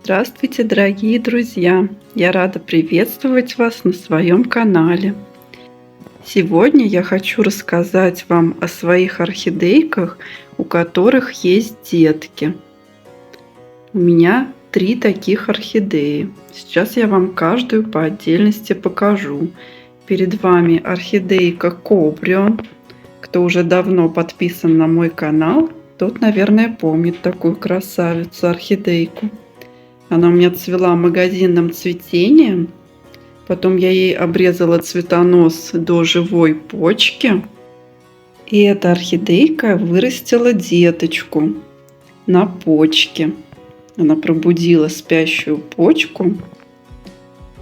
Здравствуйте, дорогие друзья! Я рада приветствовать вас на своем канале. Сегодня я хочу рассказать вам о своих орхидейках, у которых есть детки. У меня 3 таких орхидеи. Сейчас я вам каждую по отдельности покажу. Перед вами орхидейка Кобрион. Кто уже давно подписан на мой канал, тот, наверное, помнит такую красавицу орхидейку. Она у меня цвела магазинным цветением. Потом я ей обрезала цветонос до живой почки. И эта орхидейка вырастила деточку на почке. Она пробудила спящую почку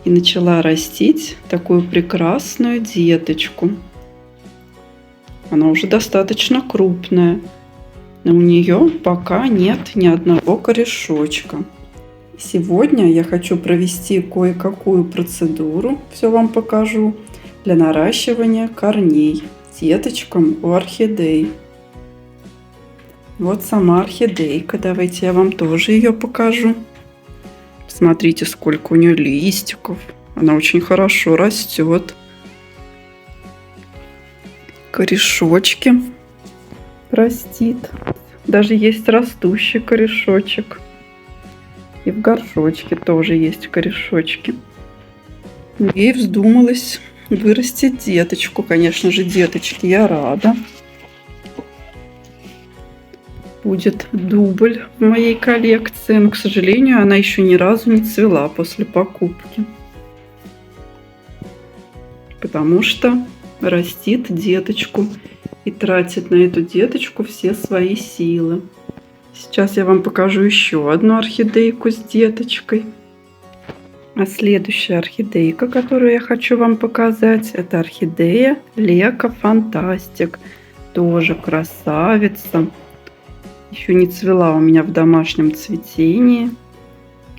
и начала растить такую прекрасную деточку. Она уже достаточно крупная, но у нее пока нет ни одного корешочка. Сегодня я хочу провести кое-какую процедуру, все вам покажу, для наращивания корней деточкам у орхидей. Вот сама орхидейка, давайте я вам тоже ее покажу. Смотрите, сколько у нее листиков, она очень хорошо растет. Корешочки растит, даже есть растущий корешочек. И в горшочке тоже есть корешочки. Ей вздумалось вырастить деточку. Конечно же, деточке я рада. Будет дубль в моей коллекции, но, к сожалению, она еще ни разу не цвела после покупки. Потому что растит деточку и тратит на эту деточку все свои силы. Сейчас я вам покажу еще одну орхидейку с деточкой. А следующая орхидейка, которую я хочу вам показать, это орхидея Лека Фантастик. Тоже красавица. Еще не цвела у меня в домашнем цветении.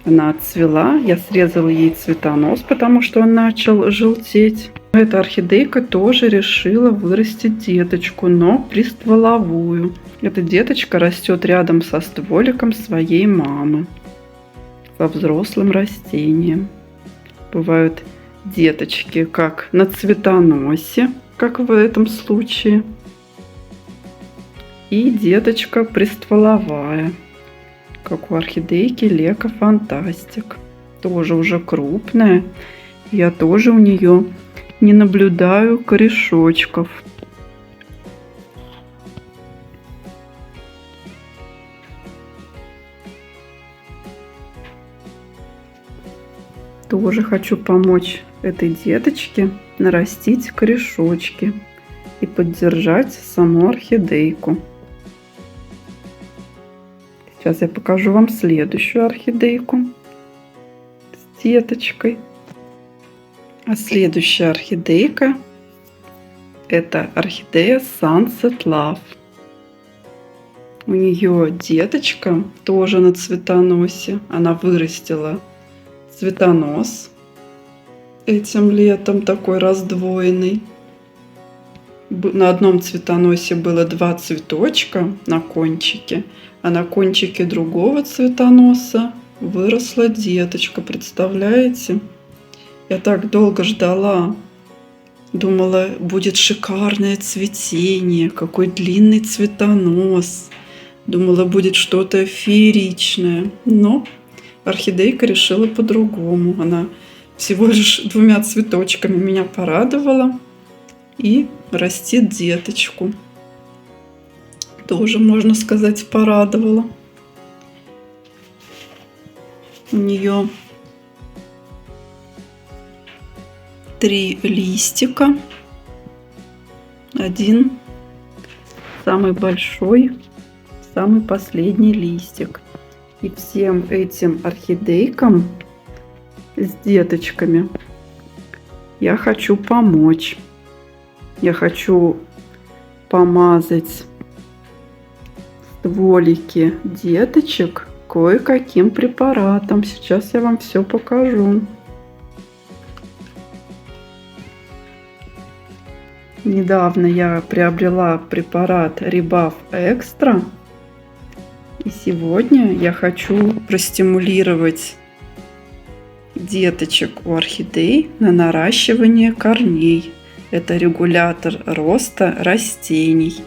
Она отцвела. Я срезала ей цветонос, потому что он начал желтеть. Эта орхидейка тоже решила вырастить деточку, но пристволовую. Эта деточка растет рядом со стволиком своей мамы, со взрослым растением. Бывают деточки как на цветоносе, как в этом случае, и деточка пристволовая, как у орхидейки Лека Фантастик. Тоже уже крупная. Я тоже у нее не наблюдаю корешочков. Тоже хочу помочь этой деточке нарастить корешочки и поддержать саму орхидейку. Сейчас я покажу вам следующую орхидейку с деточкой. А следующая орхидейка — это орхидея Sunset Love. У нее деточка тоже на цветоносе. Она вырастила цветонос этим летом, такой раздвоенный. На одном цветоносе было 2 цветочка на кончике, а на кончике другого цветоноса выросла деточка. Представляете? Я так долго ждала. Думала, будет шикарное цветение, какой длинный цветонос. Думала, будет что-то фееричное. Но орхидейка решила по-другому. Она всего лишь 2 цветочками меня порадовала и растит деточку. Тоже, можно сказать, порадовала. У нее 3 листика. Один самый большой, самый последний листик. И всем этим орхидейкам с деточками я хочу помочь. Я хочу помазать стволики деточек кое-каким препаратом. Сейчас я вам все покажу. Недавно я приобрела препарат Rebuff Extra. И сегодня я хочу простимулировать деточек у орхидей на наращивание корней. Это регулятор роста растений.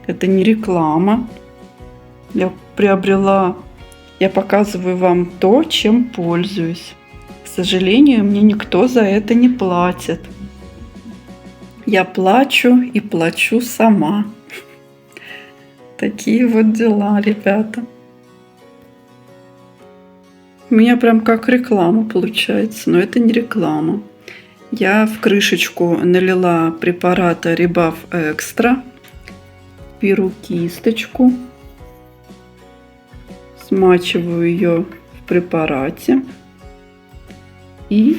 Это не реклама. Я показываю вам то, чем пользуюсь. К сожалению, мне никто за это не платит. Я плачу и плачу сама. Такие вот дела, ребята. У меня прям как реклама получается, но это не реклама. Я в крышечку налила препарата Rebuff Extra. Беру кисточку, смачиваю ее в препарате. И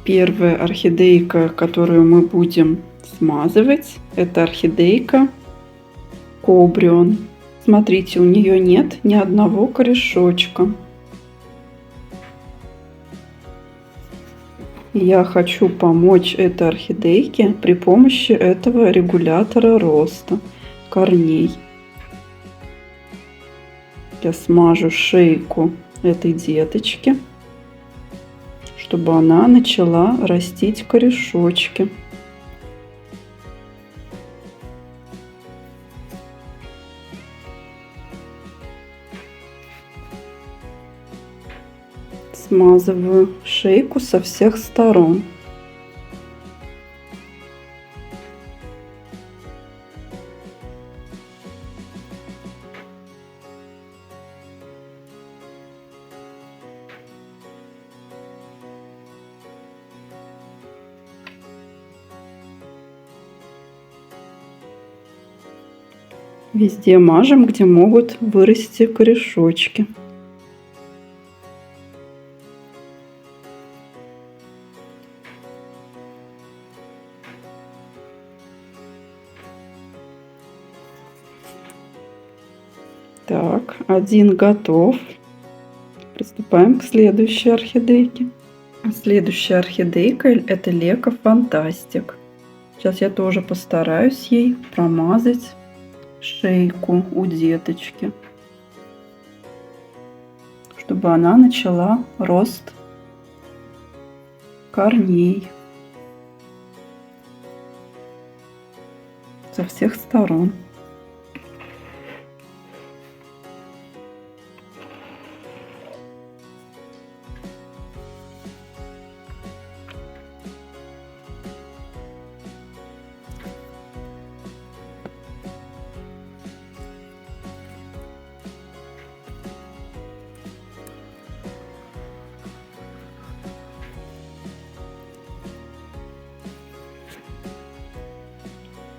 первая орхидейка, которую мы будем смазывать, это орхидейка Кобрион. Смотрите, у нее нет ни одного корешочка. Я хочу помочь этой орхидейке при помощи этого регулятора роста корней. Я смажу шейку этой деточки, чтобы она начала растить корешочки. Смазываю шейку со всех сторон. Везде мажем, где могут вырасти корешочки. Так, один готов. Приступаем к следующей орхидейке. Следующая орхидейка — это Лека Фантастик. Сейчас я тоже постараюсь ей промазать шейку у деточки, чтобы она начала рост корней со всех сторон.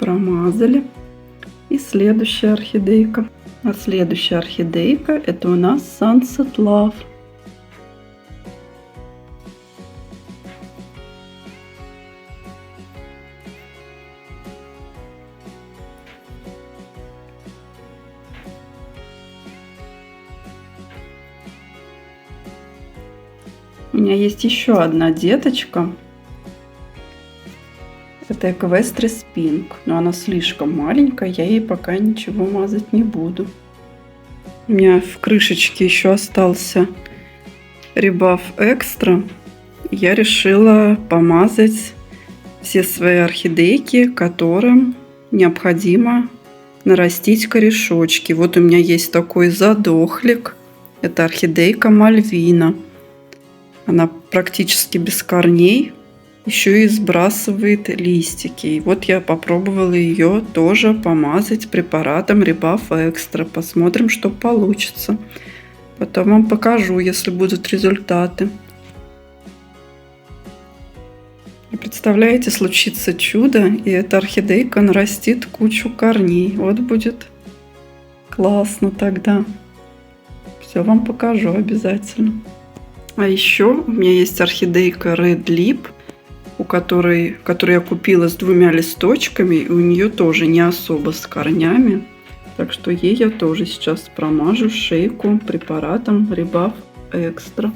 Промазали. И следующая орхидейка. А следующая орхидейка — это у нас Sunset Love. У меня есть еще одна деточка. Это Equestris Pink, но она слишком маленькая, я ей пока ничего мазать не буду. У меня в крышечке еще остался Rebuff Extra. Я решила помазать все свои орхидейки, которым необходимо нарастить корешочки. Вот у меня есть такой задохлик. Это орхидейка Мальвина. Она практически без корней. Еще и сбрасывает листики. И вот я попробовала ее тоже помазать препаратом Rebuff Extra. Посмотрим, что получится. Потом вам покажу, если будут результаты. И представляете, случится чудо, и эта орхидейка нарастит кучу корней. Вот будет классно тогда. Все вам покажу обязательно. А еще у меня есть орхидейка Red Lip, которую я купила с 2 листочками, и у нее тоже не особо с корнями. Так что ей я тоже сейчас промажу шейку препаратом Rebuff Extra.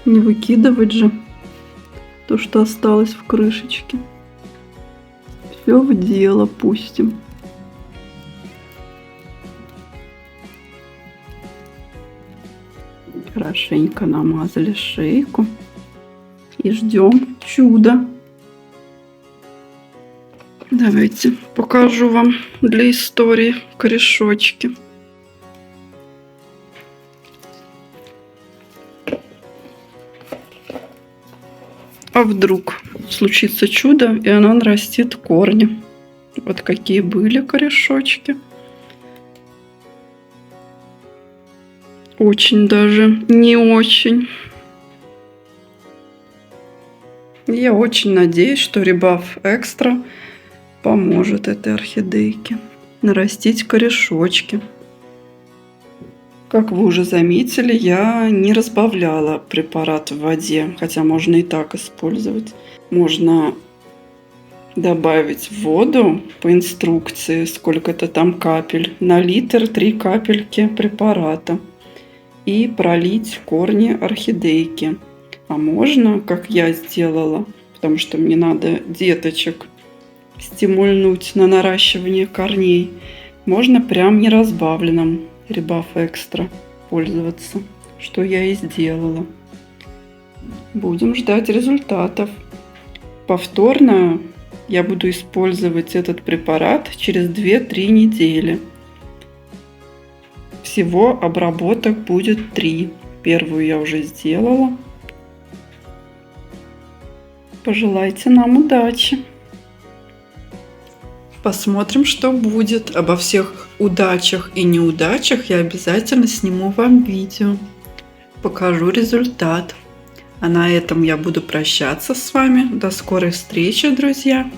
Не выкидывать же. то, что осталось в крышечке. Все в дело пустим. Хорошенько намазали шейку и ждем чуда. Давайте покажу вам для истории корешочки. А вдруг случится чудо, и она нарастит корни. Вот какие были корешочки. Очень даже не очень. Я очень надеюсь, что Rebuff Extra поможет этой орхидейке нарастить корешочки. Как вы уже заметили, я не разбавляла препарат в воде, хотя можно и так использовать. Можно добавить в воду по инструкции, сколько-то там капель, на литр 3 капельки препарата и пролить в корни орхидейки. А можно, как я сделала, потому что мне надо деточек стимульнуть на наращивание корней, можно прям неразбавленным Rebuff Extra пользоваться, что я и сделала. Будем ждать результатов. Повторно я буду использовать этот препарат через 2-3 недели. Всего обработок будет 3. Первую я уже сделала. Пожелайте нам удачи. Посмотрим, что будет. Обо всех удачах и неудачах я обязательно сниму вам видео. Покажу результат. А на этом я буду прощаться с вами. До скорой встречи, друзья.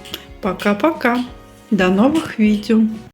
Пока-пока. До новых видео.